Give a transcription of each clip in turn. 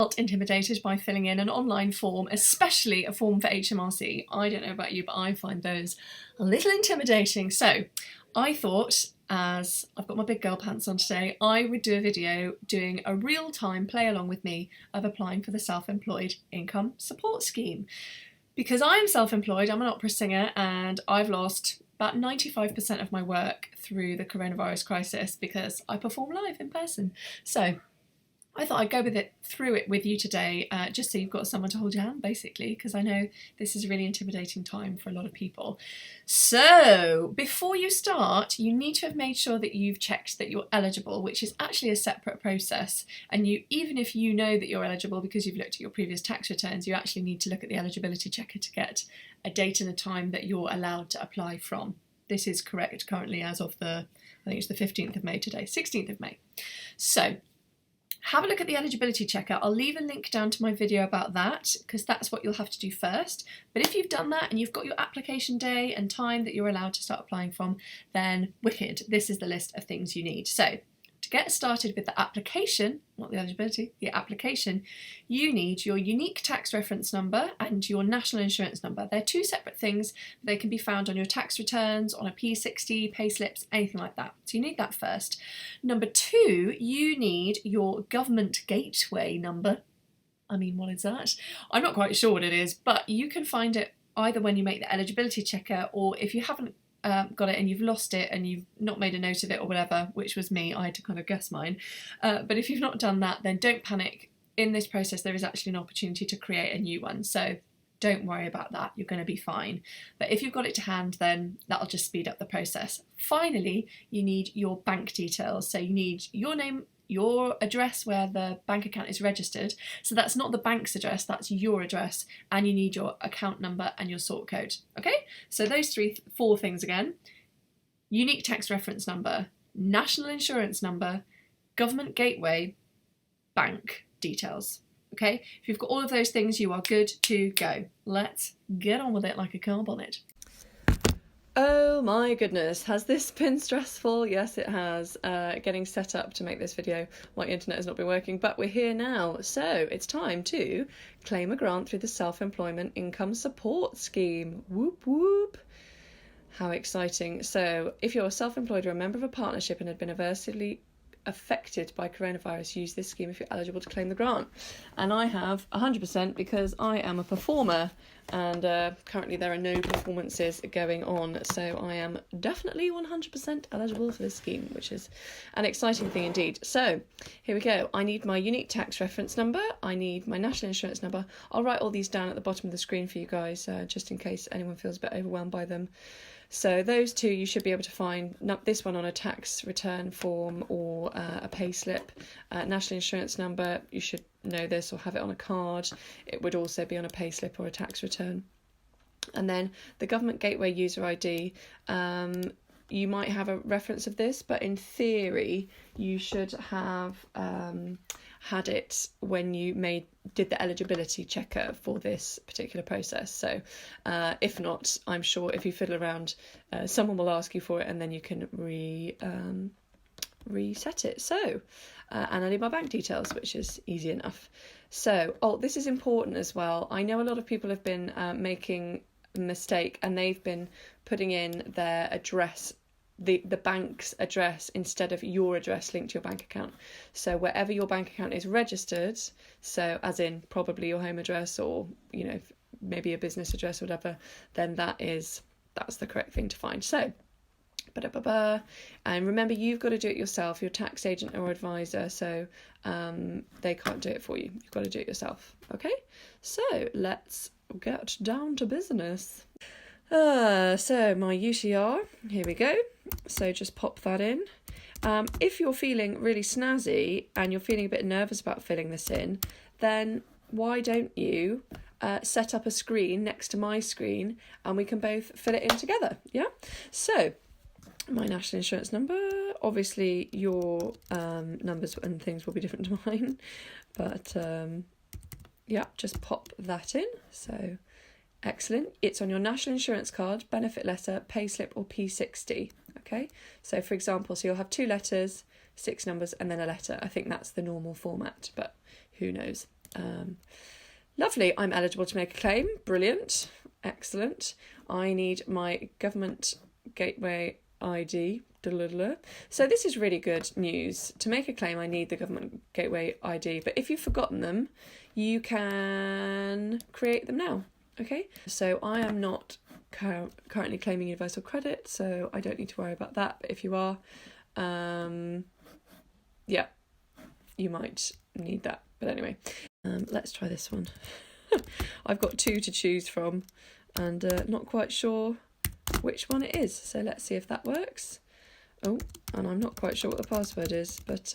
felt intimidated by filling in an online form, especially a form for HMRC. I don't know about you, but I find those a little intimidating. So I thought, as I've got my big girl pants on today, I would do a video doing a real-time play along with me of applying for the Self-Employed Income Support Scheme. Because I'm self-employed, I'm an opera singer, and I've lost about 95% of my work through the coronavirus crisis because I perform live in person. So I thought I'd go through it with you today, just so you've got someone to hold your hand, basically, because I know this is a really intimidating time for a lot of people. So before you start, you need to have made sure that you've checked that you're eligible, which is actually a separate process. And even if you know that you're eligible because you've looked at your previous tax returns, you actually need to look at the eligibility checker to get a date and a time that you're allowed to apply from. This is correct currently as of I think it's the 15th of May today, 16th of May. So have a look at the eligibility checker. I'll leave a link down to my video about that because that's what you'll have to do first. But if you've done that and you've got your application day and time that you're allowed to start applying from, then wicked. This is the list of things you need. So to get started with the application, not the eligibility, the application, you need your unique tax reference number and your national insurance number. They're two separate things. They can be found on your tax returns, on a P60, pay slips, anything like that. So you need that first. Number two, you need your government gateway number. I mean, what is that? I'm not quite sure what it is, but you can find it either when you make the eligibility checker, or if you haven't got it and you've lost it and you've not made a note of it or whatever, which was me, I had to kind of guess mine. But if you've not done that, then don't panic. In this process, there is actually an opportunity to create a new one. So don't worry about that. You're going to be fine. But if you've got it to hand, then that'll just speed up the process. Finally, you need your bank details. So you need your name, your address where the bank account is registered. So that's not the bank's address, that's your address. And you need your account number and your sort code. Okay, so those four things again: unique tax reference number, national insurance number, government gateway, bank details. Okay, if you've got all of those things, you are good to go. Let's get on with it like a car bonnet. Oh my goodness, has this been stressful? Yes, it has. Getting set up to make this video, my internet has not been working, but we're here now. So it's time to claim a grant through the Self-Employment Income Support Scheme. Whoop whoop. How exciting. So if you're self-employed or a member of a partnership and had been adversely affected by coronavirus, use this scheme if you're eligible to claim the grant. And I have 100% because I am a performer, and currently there are no performances going on, so I am definitely 100% eligible for this scheme, which is an exciting thing indeed. So here we go. I need my unique tax reference number, I need my national insurance number. I'll write all these down at the bottom of the screen for you guys, just in case anyone feels a bit overwhelmed by them. So those two you should be able to find, this one on a tax return form or a pay slip. National insurance number, you should know this or have it on a card. It would also be on a pay slip or a tax return. And then the government gateway user ID, you might have a reference of this, but in theory you should have had it when you did the eligibility checker for this particular process. So if not, I'm sure if you fiddle around, someone will ask you for it, and then you can reset it. So and I need my bank details, which is easy enough. So this is important as well. I know a lot of people have been making a mistake, and they've been putting in their address, the bank's address, instead of your address linked to your bank account. So wherever your bank account is registered, so as in probably your home address, or maybe a business address or whatever, then that's the correct thing to find. So and remember, you've got to do it yourself, your tax agent or advisor, so they can't do it for you. You've got to do it yourself. Okay, so let's get down to business. So my UTR, here we go. So just pop that in. If you're feeling really snazzy and you're feeling a bit nervous about filling this in, then why don't you set up a screen next to my screen and we can both fill it in together, yeah? So my national insurance number, obviously your numbers and things will be different to mine, but yeah, just pop that in. So excellent. It's on your national insurance card, benefit letter, payslip or P60. Okay, so for example, so you'll have 2 letters, 6 numbers and then a letter. I think that's the normal format, but who knows. Lovely, I'm eligible to make a claim. Brilliant, excellent. I need my government gateway ID. So this is really good news. To make a claim, I need the government gateway ID, but if you've forgotten them, you can create them now. Okay, so I am not currently claiming universal credit, so I don't need to worry about that. But if you are, yeah, you might need that. But anyway, let's try this one. I've got 2 to choose from, and not quite sure which one it is. So let's see if that works. Oh, and I'm not quite sure what the password is, but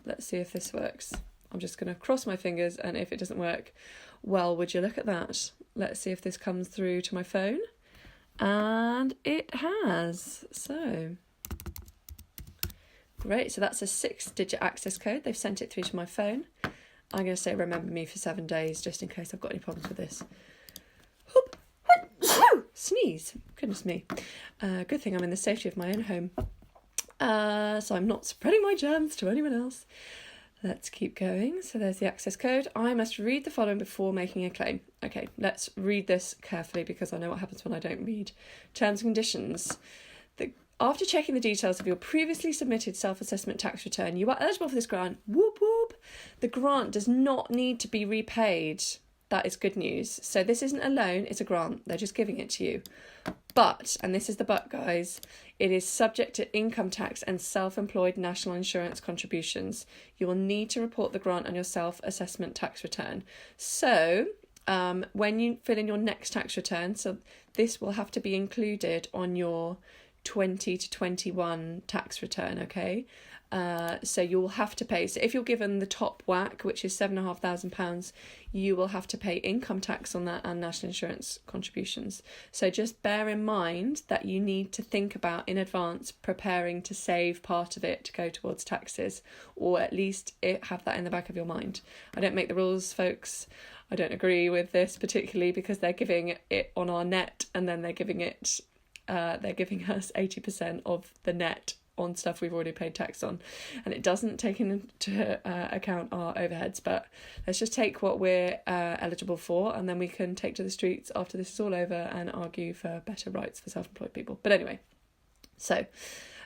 let's see if this works. I'm just going to cross my fingers, and if it doesn't work, well, would you look at that? Let's see if this comes through to my phone. And it has. So, great. So that's a 6-digit access code. They've sent it through to my phone. I'm going to say remember me for 7 days, just in case I've got any problems with this. Sneeze. Goodness me. Good thing I'm in the safety of my own home. So I'm not spreading my germs to anyone else. Let's keep going. So there's the access code. I must read the following before making a claim. Okay, let's read this carefully because I know what happens when I don't read. Terms and conditions. After checking the details of your previously submitted self-assessment tax return, you are eligible for this grant. Whoop whoop. The grant does not need to be repaid. That is good news. So this isn't a loan, it's a grant. They're just giving it to you. But, and this is the but, guys, it is subject to income tax and self-employed national insurance contributions. You will need to report the grant on your self-assessment tax return. So when you fill in your next tax return, so this will have to be included on your 20 to 21 tax return, okay? So you'll have to pay. So if you're given the top whack, which is £7,500, you will have to pay income tax on that and national insurance contributions. So just bear in mind that you need to think about in advance preparing to save part of it to go towards taxes, or at least have that in the back of your mind. I don't make the rules, folks. I don't agree with this particularly because they're giving it on our net, and then they're giving us 80% of the net on stuff we've already paid tax on, and it doesn't take into account our overheads. But let's just take what we're eligible for, and then we can take to the streets after this is all over and argue for better rights for self-employed people. But anyway, so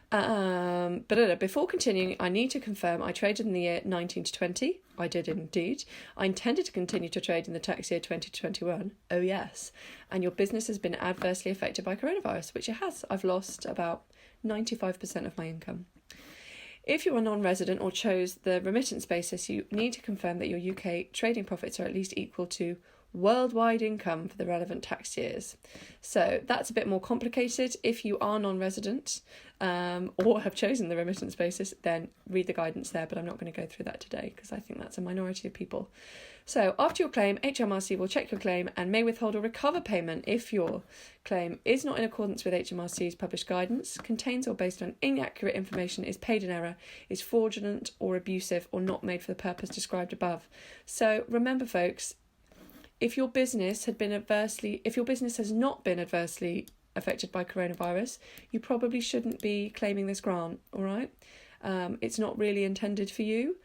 before continuing, I need to confirm I traded in the year 19 to 20. I did indeed. I intended to continue to trade in the tax year 20 to 21. Oh yes. And your business has been adversely affected by coronavirus, which it has. I've lost about 95% of my income. If you are non-resident or chose the remittance basis, you need to confirm that your UK trading profits are at least equal to worldwide income for the relevant tax years. So that's a bit more complicated. If you are non-resident or have chosen the remittance basis, then read the guidance there, but I'm not going to go through that today because I think that's a minority of people. So after your claim, HMRC will check your claim and may withhold or recover payment if your claim is not in accordance with HMRC's published guidance, contains or based on inaccurate information, is paid in error, is fraudulent or abusive, or not made for the purpose described above. So remember, folks, if your business has not been adversely affected by coronavirus, you probably shouldn't be claiming this grant, all right? It's not really intended for you.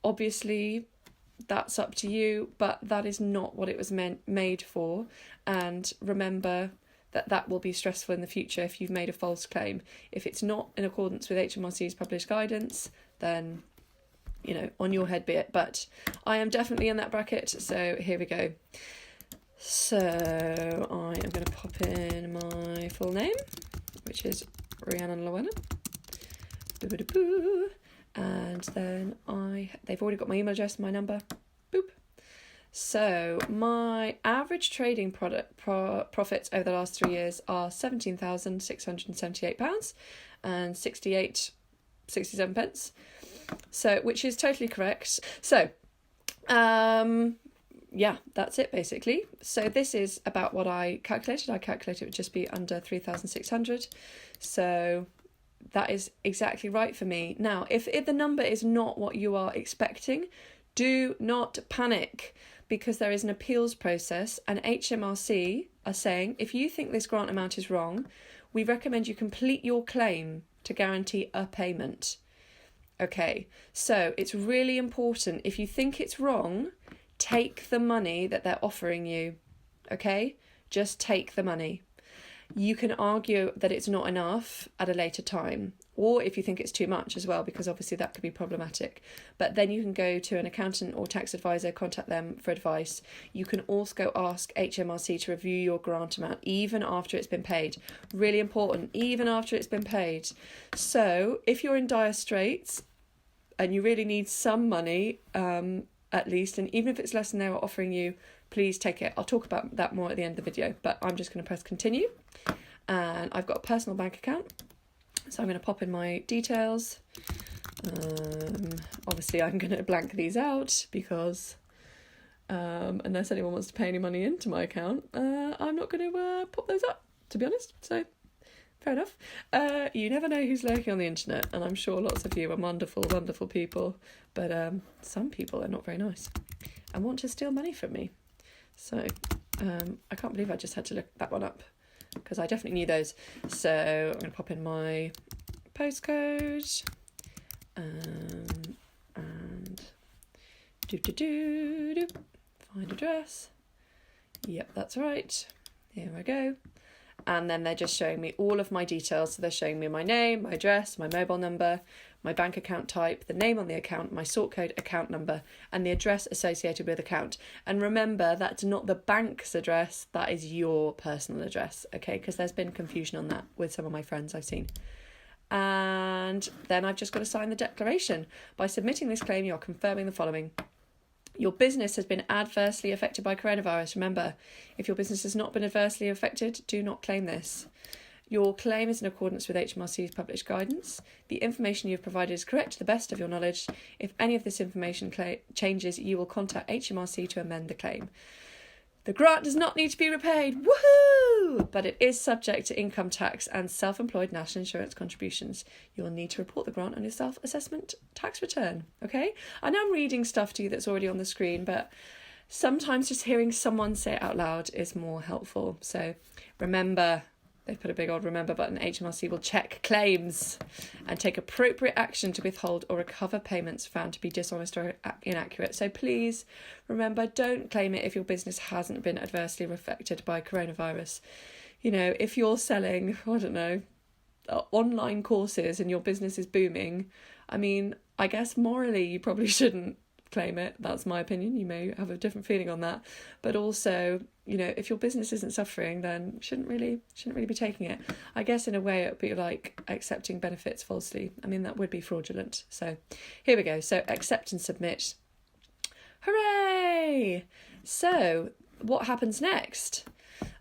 Obviously, that's up to you, but that is not what it was made for. And remember that will be stressful in the future if you've made a false claim. If it's not in accordance with HMRC's published guidance, then, on your head be it. But I am definitely in that bracket, so here we go. So I am going to pop in my full name, which is Rhiannon Llewellyn. And then they've already got my email address, my number. Boop. So my average trading profits over the last 3 years are £17,678 and 67 pence. So, which is totally correct. So, yeah, that's it basically. So this is about what I calculated. I calculated it would just be under 3,600. So that is exactly right for me. Now, if the number is not what you are expecting, do not panic, because there is an appeals process, and HMRC are saying if you think this grant amount is wrong, we recommend you complete your claim to guarantee a payment. Okay, so it's really important, if you think it's wrong, take the money that they're offering you, okay? Just take the money. You can argue that it's not enough at a later time, or if you think it's too much as well, because obviously that could be problematic. But then you can go to an accountant or tax advisor, contact them for advice. You can also go ask HMRC to review your grant amount even after it's been paid. Really important, even after it's been paid. So if you're in dire straits and you really need some money, at least, and even if it's less than they were offering you, please take it. I'll talk about that more at the end of the video, but I'm just going to press continue. And I've got a personal bank account, so I'm going to pop in my details. Obviously I'm going to blank these out because unless anyone wants to pay any money into my account, I'm not going to pop those up, to be honest. So fair enough. You never know who's lurking on the internet, and I'm sure lots of you are wonderful, wonderful people, but some people are not very nice and want to steal money from me. So I can't believe I just had to look that one up, because I definitely knew those. So I'm going to pop in my postcode and find address. Yep, that's right. Here I go. And then they're just showing me all of my details. So they're showing me my name, my address, my mobile number, my bank account type, the name on the account, my sort code, account number, and the address associated with the account. And remember, that's not the bank's address, that is your personal address, okay? Because there's been confusion on that with some of my friends I've seen. And then I've just got to sign the declaration. By submitting this claim, you're confirming the following. Your business has been adversely affected by coronavirus. Remember, if your business has not been adversely affected, do not claim this. Your claim is in accordance with HMRC's published guidance. The information you've provided is correct to the best of your knowledge. If any of this information changes, you will contact HMRC to amend the claim. The grant does not need to be repaid, woohoo! But it is subject to income tax and self-employed national insurance contributions. You will need to report the grant on your self-assessment tax return, okay? I know I'm reading stuff to you that's already on the screen, but sometimes just hearing someone say it out loud is more helpful. So remember, they've put a big old remember button. HMRC will check claims and take appropriate action to withhold or recover payments found to be dishonest or inaccurate. So please remember, don't claim it if your business hasn't been adversely affected by coronavirus. You know, if you're selling, I don't know, online courses and your business is booming, I mean, I guess morally you probably shouldn't claim it. That's my opinion. You may have a different feeling on that, but also, you know, if your business isn't suffering, then shouldn't really be taking it. I guess in a way it would be like accepting benefits falsely. I mean, that would be fraudulent. So here we go. So accept and submit. Hooray! So what happens next?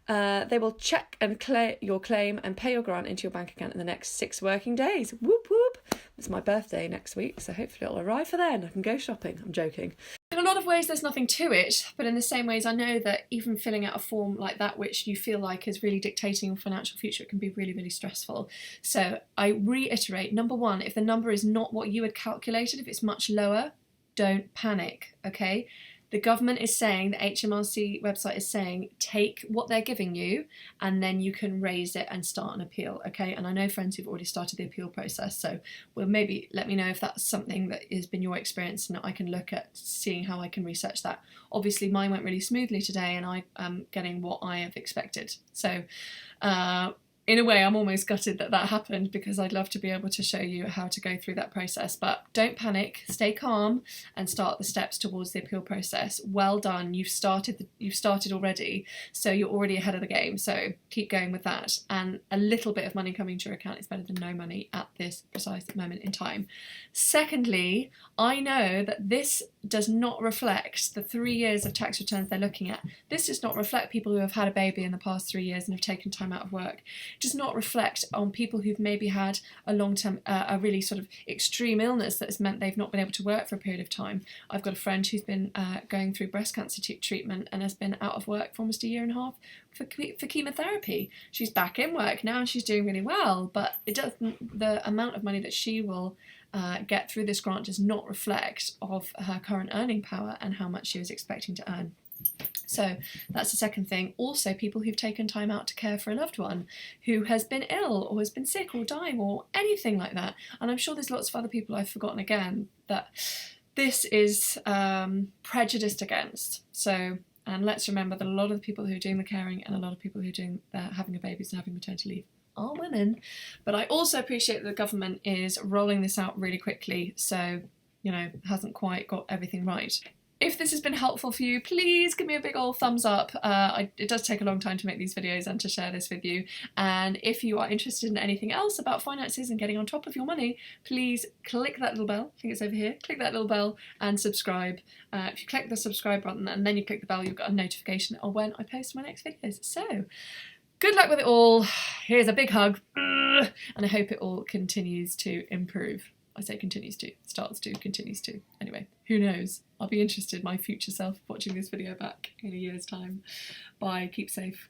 They will check and clear your claim and pay your grant into your bank account in the next 6 working days. Whoop whoop! It's my birthday next week, so hopefully it'll arrive for then. I can go shopping. I'm joking. In a lot of ways there's nothing to it, but in the same ways I know that even filling out a form like that which you feel like is really dictating your financial future, it can be really, really stressful. So I reiterate, number one, if the number is not what you had calculated, if it's much lower, don't panic, okay? The government is saying, the HMRC website is saying, take what they're giving you and then you can raise it and start an appeal, okay? And I know friends who've already started the appeal process, so well, maybe let me know if that's something that has been your experience and I can look at seeing how I can research that. Obviously mine went really smoothly today and I am getting what I have expected. So in a way, I'm almost gutted that that happened because I'd love to be able to show you how to go through that process. But don't panic, stay calm and start the steps towards the appeal process. Well done, you've started already, so you're already ahead of the game. So keep going with that. And a little bit of money coming to your account is better than no money at this precise moment in time. Secondly, I know that this does not reflect the 3 years of tax returns they're looking at. This does not reflect people who have had a baby in the past 3 years and have taken time out of work. Does not reflect on people who've maybe had a long-term, a really sort of extreme illness that has meant they've not been able to work for a period of time. I've got a friend who's been going through breast cancer treatment and has been out of work for almost 1.5 years for chemotherapy. She's back in work now and she's doing really well, but it doesn't. The amount of money that she will get through this grant does not reflect of her current earning power and how much she was expecting to earn. So that's the second thing. Also, people who've taken time out to care for a loved one who has been ill or has been sick or dying or anything like that. And I'm sure there's lots of other people I've forgotten again that this is prejudiced against. So, and let's remember that a lot of the people who are doing the caring and a lot of people who are doing having a babies and having maternity leave are women. But I also appreciate that the government is rolling this out really quickly, so, you know, hasn't quite got everything right. If this has been helpful for you, please give me a big old thumbs up. It does take a long time to make these videos and to share this with you. And if you are interested in anything else about finances and getting on top of your money, please click that little bell. I think it's over here. Click that little bell and subscribe. If you click the subscribe button and then you click the bell, you'll get a notification of when I post my next videos. So, good luck with it all. Here's a big hug. And I hope it all continues to improve. I say continues to, starts to, continues to. Anyway, who knows? I'll be interested, my future self, watching this video back in a year's time. Bye, keep safe.